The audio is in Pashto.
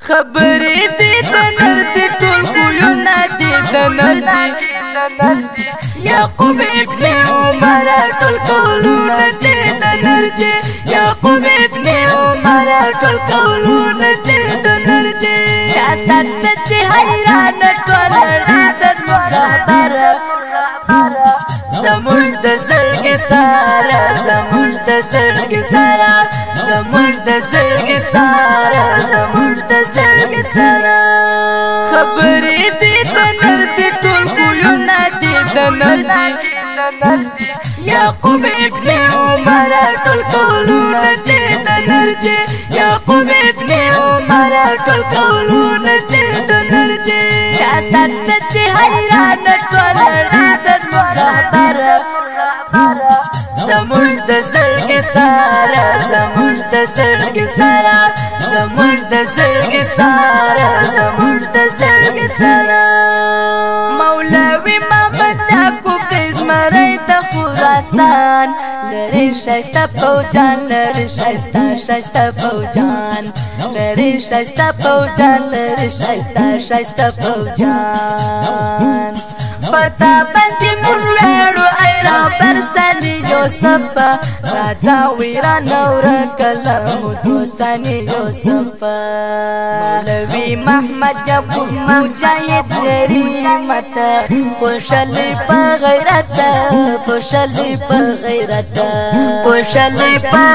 خبرې دې د نر دي ټول خویونه دې د نر دي یعقوب ابن عمر ټول قولونه دې د نر دي یعقوب ابن عمر ټول قولونه دې د نر دي سیاست دې حیران ټول عادت مخبر زموږ د زړګي سارا زموږ د زړګي سارا زموږ د زړګي سارا زموږ د زړګي سارا خبرې دې د نر دي ټول خویونه دې د نر دي یعقوب ابن عمر ټول قولونه دې د نر دي یعقوب ابن عمر ټول قولونه دې د نر دي سیاست دې حیران ټول عادت مخبر زموږ د زړګي سارا زموږ د زړګي سارا زموږ د زړګي سارا زموږ د زړګي سارا مولوي محمد یعقوب د زمري د خراسان لري شایسته فوجان لري شایسته فوجان لري شایسته فوجان لري شایسته فوجان پتا باندې موږ وړو ایرا برسنی یوسف راځه ویران اور کلام دوستانی یوسف مولوی محمد یعقوب مجاهد لري مت خوشالي په غیرت خوشالي په غیرت خوشالي په